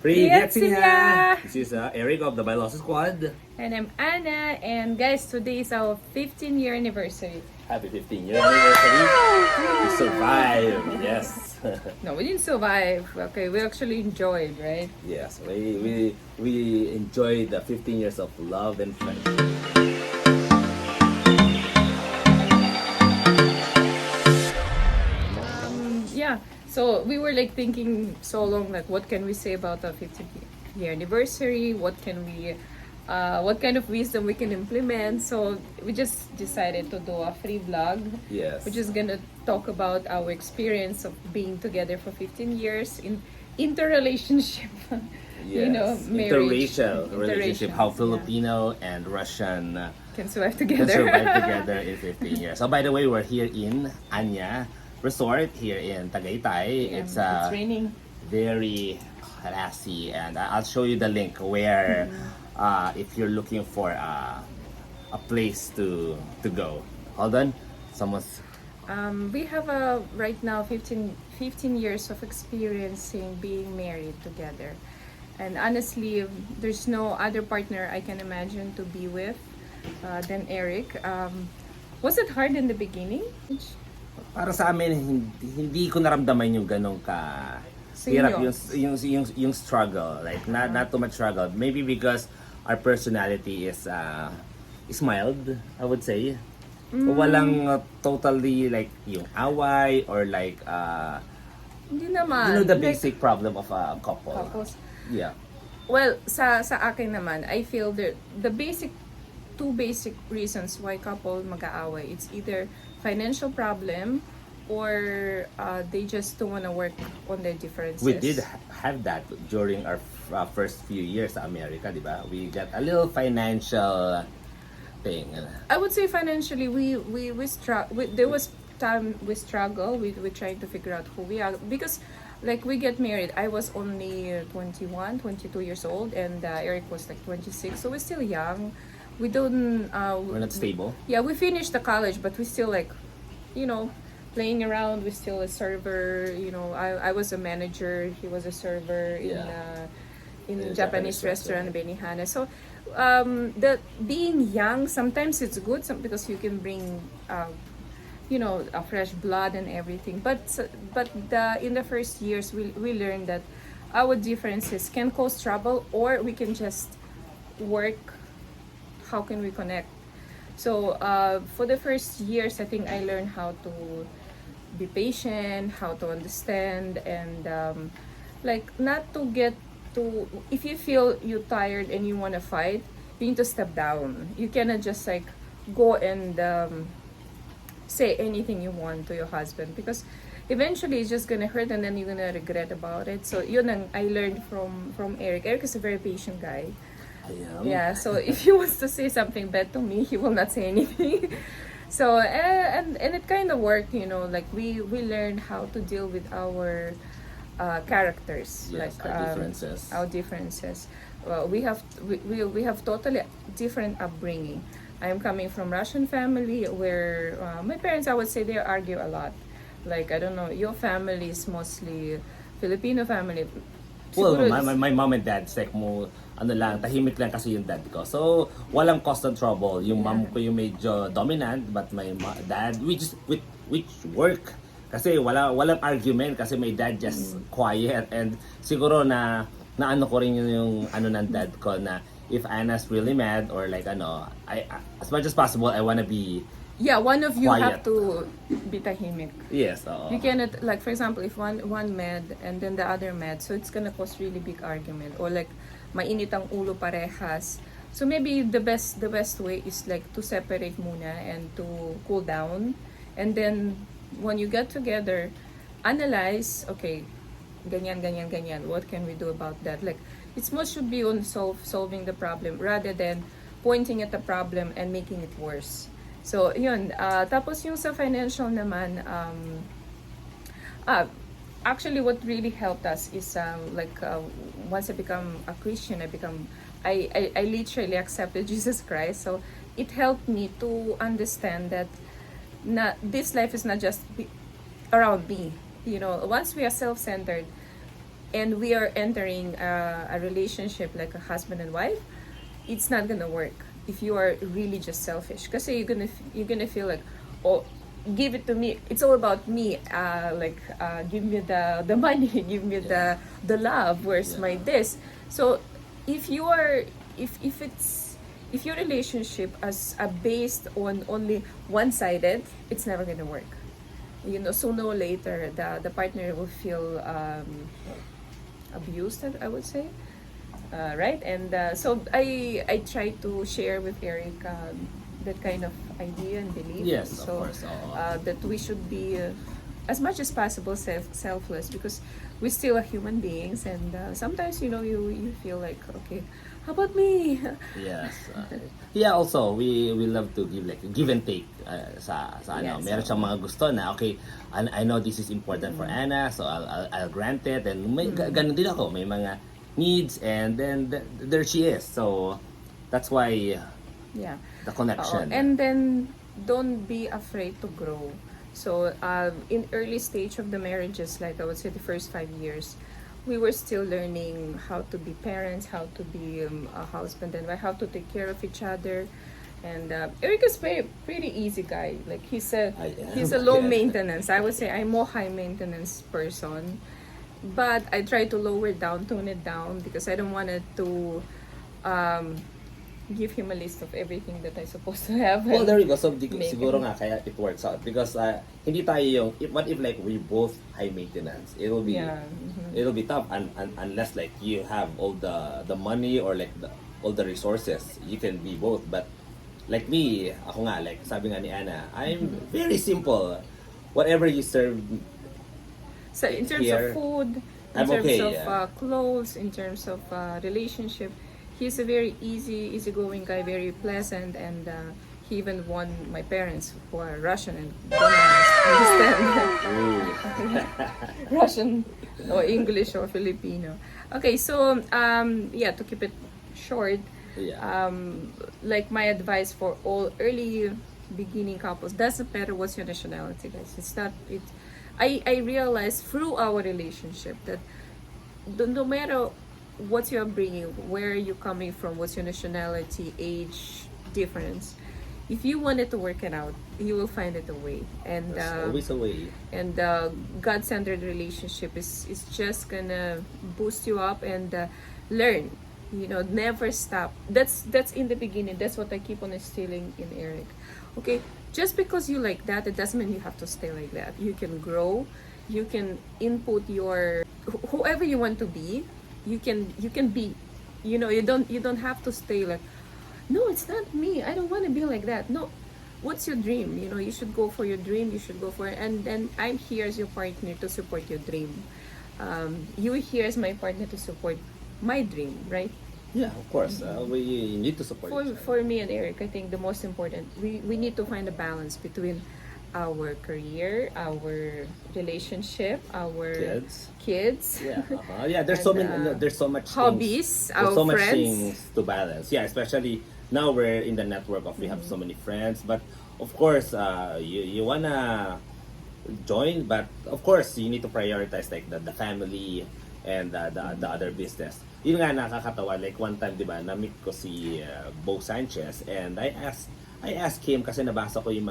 Привет, Senya! This is Eric of the Biology Squad. And I'm Anna, and guys, today is our 15-year anniversary. Happy 15-year anniversary. We survived, yes. No, we didn't survive. Okay, we actually enjoyed, right? Yes, we enjoyed the 15 years of love and friendship. Yeah, so we were like thinking so long, like, what can we say about our 15th year anniversary? What kind of wisdom we can implement? So we just decided to do a free vlog. Yes. We're just gonna talk about our experience of being together for 15 years in interrelationship. Yes. You know, marriage. Interracial relationship, how Yeah. Filipino and Russian Can survive can together. survive together in 15 years. So by the way, we're here in Anya Resort here in Tagaytay. Yeah, It's it's raining. very classy, and I'll show you the link where if you're looking for a place to go. Hold on, someone's We have right now 15 years of experiencing being married together. And honestly, there's no other partner I can imagine to be with than Eric. Was it hard in the beginning? para sa amin hindi ko naramdaman yung ganong ka Sa hirap inyo? yung struggle, like not too much struggle, maybe because our personality is mild, I would say. Walang totally like yung away or like Hindi naman. the Like, basic problem of a couple. couples. Yeah. Well, sa akin naman, I feel that the two basic reasons why couple mag-aaway, it's either financial problem or they just don't want to work on their differences. We did have that during our first few years sa America, di ba? We got a little financial thing. I would say financially, there was time we struggle with trying to figure out who we are, because like we get married, I was only 21, 22 years old, and Eric was like 26, so we're still young. We don't We're not stable. yeah, we finished the college, but we still like, playing around. We're still a server. I was a manager. He was a server in In a Japanese Japanese restaurant, Benihana. So, the being young, sometimes it's good because you can bring, a fresh blood and everything. But in the first years, we learned that our differences can cause trouble, or we can just work. How can we connect? So for the first years, I think I learned how to be patient, how to understand, and like not to get to. If you feel you're tired and you want to fight, you need to step down. You cannot just like go and say anything you want to your husband, because eventually it's just gonna hurt and then you're gonna regret about it. So yun ang I learned from Eric. Eric is a very patient guy. Yeah, so if he wants to say something bad to me, he will not say anything. So and it kind of worked, like we learned how to deal with our characters, Yes, like our differences. Our differences. Well, we have totally different upbringing. I'm coming from Russian family where my parents, I would say, they argue a lot. Like, I don't know, your family is mostly Filipino family. Well, Siguro my mom and dad, like tahimik lang kasi yung dad ko. So, walang constant trouble. Yung mom ko yung medyo dominant, but my dad, which work. Kasi walang argument kasi my dad just quiet. And siguro na ano ko rin yung ano ng dad ko na if Anna's really mad or like I as much as possible, I wanna be one of you have quiet. to be tahimik. Yes. You cannot, like, for example, if one mad and then the other mad, so it's gonna cause really big argument, or like mainit ang ulo parehas. So maybe the best way is like to separate muna and to cool down, and then when you get together, analyze, okay, ganyan, what can we do about that? Like, it's more should be on solving the problem rather than pointing at the problem and making it worse. So yun, tapos yung sa financial naman, actually what really helped us is once I become a Christian, I literally accepted Jesus Christ. So it helped me to understand that this life is not just around me. Once we are self-centered, and we are entering a relationship like a husband and wife, it's not gonna work if you are really just selfish. Because you're gonna feel like, oh, give it to me. It's all about me. Give me the money, give me the love. Where's my this? So if you are if your relationship is based on only one-sided, it's never gonna work. You know, sooner or later, the partner will feel abused, I would say, right? And so I try to share with Eric that kind of idea and belief. Yes, of So course. that we should be as much as possible selfless, because we're still a human beings, and sometimes you feel like, okay, how about me? Yes. Yeah, also we love to give like give and take sa ano. Yes. Meron siyang mga gusto na okay, I know this is important for Anna, so I'll grant it, and may ganun din ako, may mga needs, and then there she is. So that's why Yeah. the connection. And then don't be afraid to grow. So in early stage of the marriages, like I would say the first 5 years, we were still learning how to be parents, how to be a husband and wife, how to take care of each other. And Eric is pretty easy guy. Like he's a low maintenance. I would say I'm more high maintenance person, but I try to tone it down, because I don't want it to give him a list of everything that I'm supposed to have. Well, there you go. So, Make siguro it. nga kaya it works out because hindi tayo yung what if like we both high maintenance. It'll be it'll be tough unless like you have all the money or like all the resources. You can be both, but like me, ako nga like sabi nga ni Anna, I'm very simple. Whatever you serve. So in terms Here, of food, in I'm terms okay, of yeah. clothes, in terms of relationship, he's a very easygoing guy, very pleasant, and he even won my parents, who are Russian and don't understand Russian or English or Filipino. Okay, so yeah, to keep it short, Yeah. like my advice for all early beginning couples, doesn't matter what's your nationality, guys. It's not it. I realized through our relationship that no matter what you're bringing, where you're coming from, what's your nationality, age difference, if you wanted to work it out, you will find it a way. And There's always a way. and God-centered relationship is just gonna boost you up and learn. Never stop. That's in the beginning. That's what I keep on instilling in Eric. Okay, just because you like that, it doesn't mean you have to stay like that. You can grow. You can input your whoever you want to be. You can be. You don't have to stay like, no, it's not me. I don't want to be like that. No, what's your dream? You should go for your dream. You should go for it. And then I'm here as your partner to support your dream. You here as my partner to support my dream, right? Yeah, of course. We need to support each other. For me and Eric, I think the most important, we need to find a balance between our career, our relationship, our kids, Yeah, yeah. There's so and, many. There's so much hobbies, things, there's our so much friends. things to balance. Yeah, especially now we're in the network of we have so many friends. But of course, you wanna join, but of course you need to prioritize like the family and the other business. Yun nga nakakatawa, like one time, di ba, na-meet ko si Bo Sanchez, and I asked him kasi nabasa ko yung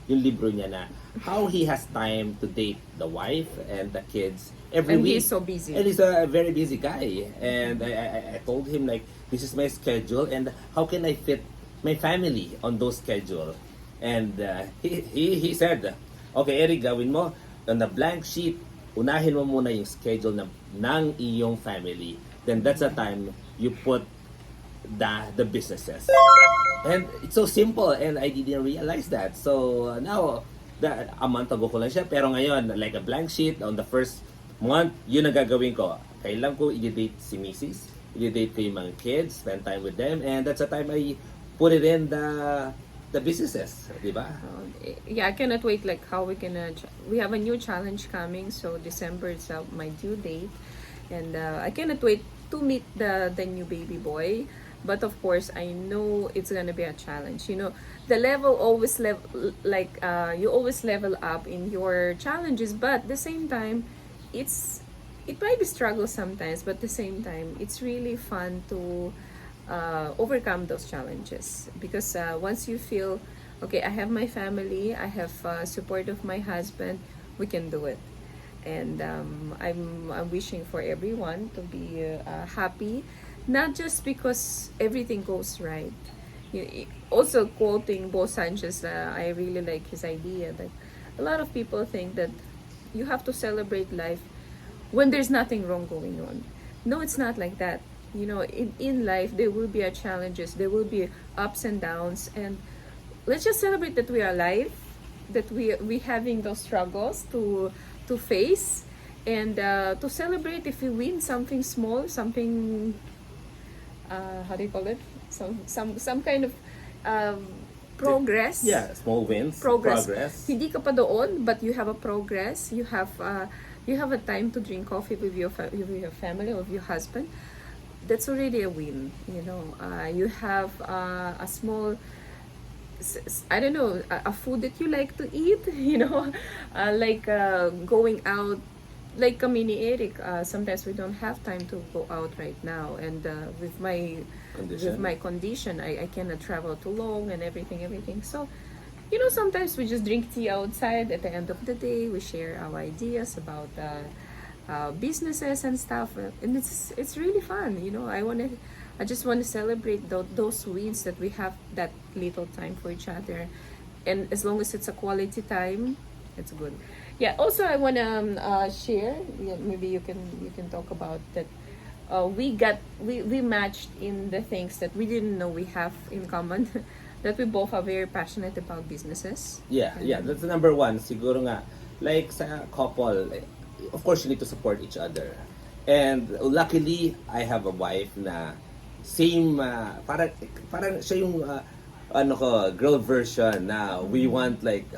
libro niya na how he has time to date the wife and the kids every And week. he's so busy. And he's a very busy guy. And I told him like, this is my schedule and how can I fit my family on those schedule? And he said, okay Eric, gawin mo on the blank sheet, unahin mo muna yung schedule ng iyong family. Then that's the time you put the businesses. And it's so simple and I didn't realize that. So now, a month ago ko lang siya. Pero ngayon, like a blank sheet, on the first month, yun ang gagawin ko. Kailan ko i-date si Mrs. I-date ko yung mga kids, spend time with them. And that's the time I put it in the businesses. Diba? Yeah, I cannot wait like how we have a new challenge coming, so December is my due date, and I cannot wait to meet the new baby boy. But of course I know it's gonna be a challenge. The level always you always level up in your challenges, but at the same time it's it might be struggle sometimes, but at the same time, it's really fun to overcome those challenges, because once you feel, okay, I have my family, I have support of my husband, we can do it. And I'm wishing for everyone to be happy, not just because everything goes right. Also quoting Bo Sanchez, I really like his idea that a lot of people think that you have to celebrate life when there's nothing wrong going on. No, it's not like that. In life there will be challenges, there will be ups and downs, and let's just celebrate that we are alive, that we having those struggles to face, and to celebrate if we win something small, something, how do you call it, some kind of progress. Yeah, small wins, progress. Hindi ka pa doon, but you have a progress. You have a time to drink coffee with your family or with your husband. That's already a win. You have a small, I don't know, a food that you like to eat. Like going out. Like kami ni Eric, sometimes we don't have time to go out right now, and with my condition, I cannot travel too long and everything. So, sometimes we just drink tea outside. At the end of the day, we share our ideas about businesses and stuff, and it's really fun. I just want to celebrate those wins, that we have that little time for each other, and as long as it's a quality time, it's good. Yeah. Also, I wanna share. Yeah, maybe you can talk about that. We matched in the things that we didn't know we have in common. That we both are very passionate about businesses. Yeah, that's the number one. Siguro nga, like sa couple, of course you need to support each other. And luckily, I have a wife na same, parang siya yung girl version na we want like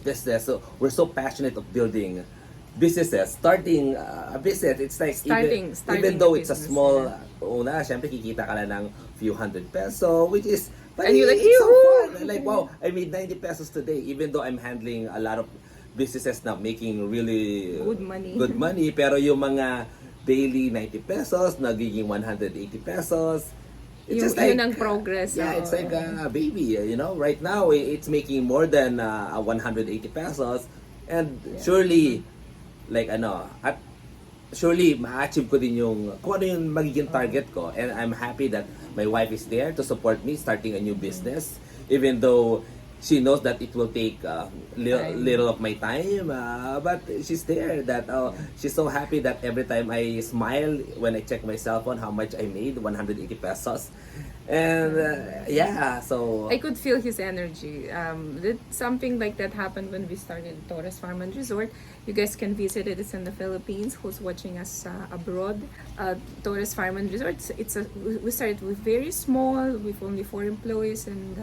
business. So we're so passionate of building businesses, starting a business. It's like starting even though it's a business, small, una, syempre kikita ka lang ng few hundred peso, which is, but and you're like, it's so fun. Like, wow, I made 90 pesos today, even though I'm handling a lot of businesses now, making really good money. Pero yung mga daily 90 pesos, nagiging 180 pesos. It's just like, yun ang progress. Yeah, it's like a baby, Right now, it's making more than 180 pesos. And surely, like surely ma-achieve ko din kung ano yung magiging target ko. And I'm happy that my wife is there to support me starting a new business, even though she knows that it will take little of my time, but she's there. She's so happy that every time I smile when I check my cell phone how much I made, 180 pesos. And so I could feel his energy. Something like that happened when we started Torres Farm and Resort. You guys can visit it. It's in the Philippines. Who's watching us abroad? Torres Farm and Resort. We started with very small, with only 4 employees, and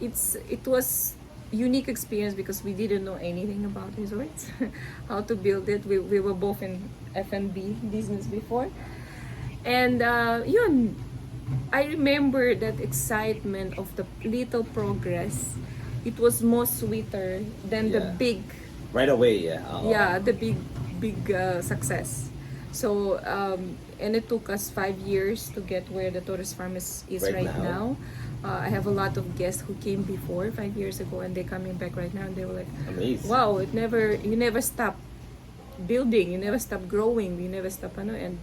it was unique experience because we didn't know anything about resorts, how to build it. We were both in F&B business before, and I remember that excitement of the little progress. It was more sweeter than the big. Right away, The big success. So and it took us 5 years to get where the Torres Farm is right now. I have a lot of guests who came before 5 years ago, and they're coming back right now, and they were like, amazed. Wow, you never stop building, you never stop growing, you never stop, and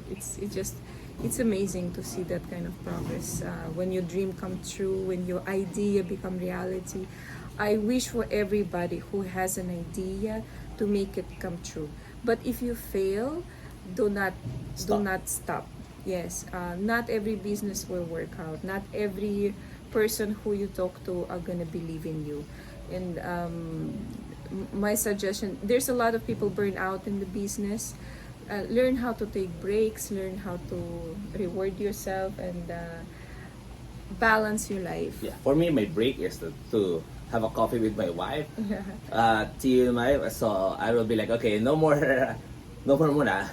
it's amazing to see that kind of progress. When your dream come true, when your idea become reality. I wish for everybody who has an idea to make it come true. But if you fail, do not stop. Yes, not every business will work out. Not every person who you talk to are gonna believe in you. And my suggestion: there's a lot of people burn out in the business. Learn how to take breaks. Learn how to reward yourself and balance your life. Yeah, for me, my break is to have a coffee with my wife. So I will be like, okay, no more muna,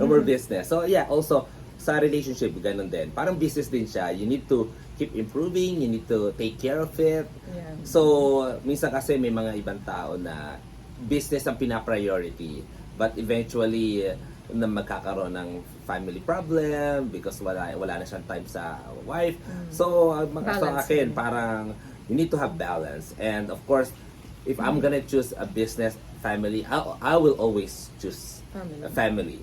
no more business. So yeah, also sa relationship, ganun din. Parang business din siya. You need to keep improving, you need to take care of it. Yeah. So, minsan kasi may mga ibang tao na business ang pina-priority. But eventually, na magkakaroon ng family problem because wala na siyang time sa wife. So, sa Balance. akin, parang you need to have balance. And of course, if I'm gonna choose a business, family, I will always choose a family.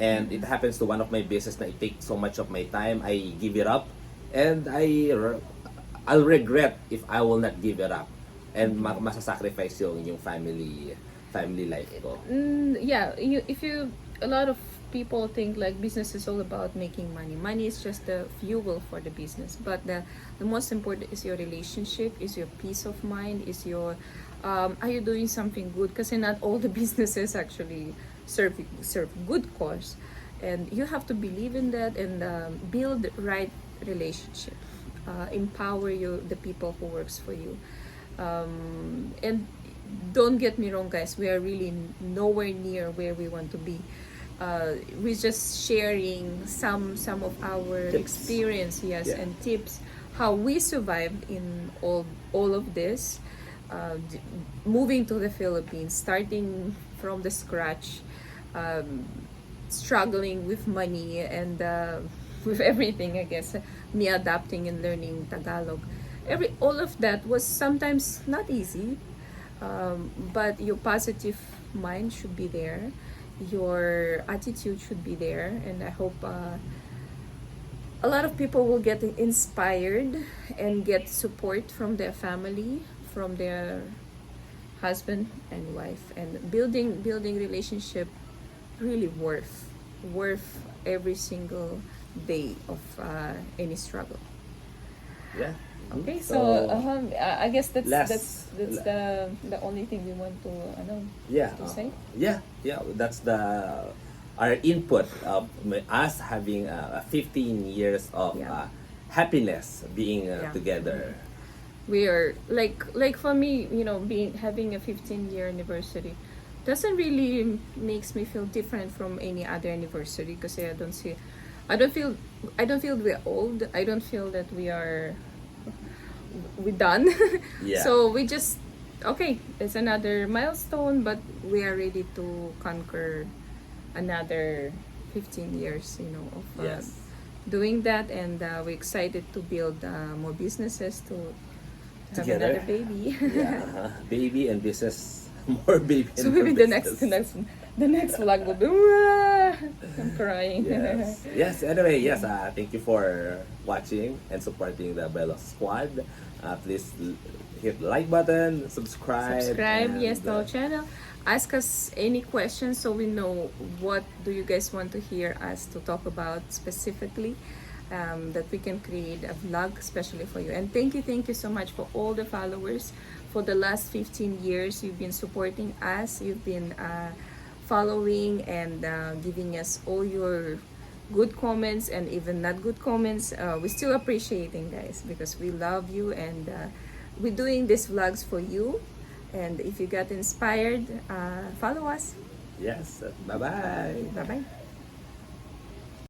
And it happens to one of my business na it takes so much of my time, I give it up. And I'll regret if I will not give it up. And masasacrifice yung family life ko. Yeah, a lot of people think like business is all about making money. Money is just the fuel for the business, but the most important is your relationship, is your peace of mind, is your are you doing something good? Because not all the businesses actually serve good cause, and you have to believe in that and build right relationship, empower the people who works for you, and don't get me wrong, guys, we are really nowhere near where we want to be. We're just sharing some of our Tips. experience, yes, Yeah. and tips how we survived in all of this, moving to the Philippines, starting from the scratch, struggling with money and with everything. I guess me adapting and learning Tagalog, all of that was sometimes not easy, but your positive mind should be there, your attitude should be there, and I hope a lot of people will get inspired and get support from their family, from their husband and wife, and building relationship really worth every single day of any struggle. Yeah. Okay, so I guess that's Last- the only thing we want to Yeah. to say. Yeah. That's our input of us having 15 years of Yeah. happiness being Yeah. together. We are like for me, having a 15-year anniversary doesn't really makes me feel different from any other anniversary because I don't feel we're old. I don't feel that we're done. Yeah. So we just okay, it's another milestone, but we are ready to conquer another 15 years, of Yes. doing that, and we're excited to build more businesses to have Together. another baby. Yeah. Baby and business. More baby and So more maybe business. the next vlog will be "Wah!" I'm crying. Yes. Anyway, yes. Thank you for watching and supporting the Bello Squad. Please hit the like button, subscribe. Subscribe, and, yes, to our channel. Ask us any questions so we know what do you guys want to hear us to talk about specifically, that we can create a vlog especially for you. And thank you so much for all the followers. For the last 15 years, you've been supporting us. You've been following and giving us all your good comments and even not good comments. We're still appreciating, guys, because we love you, and we're doing these vlogs for you. And if you got inspired, follow us. Yes. Bye-bye. Bye bye.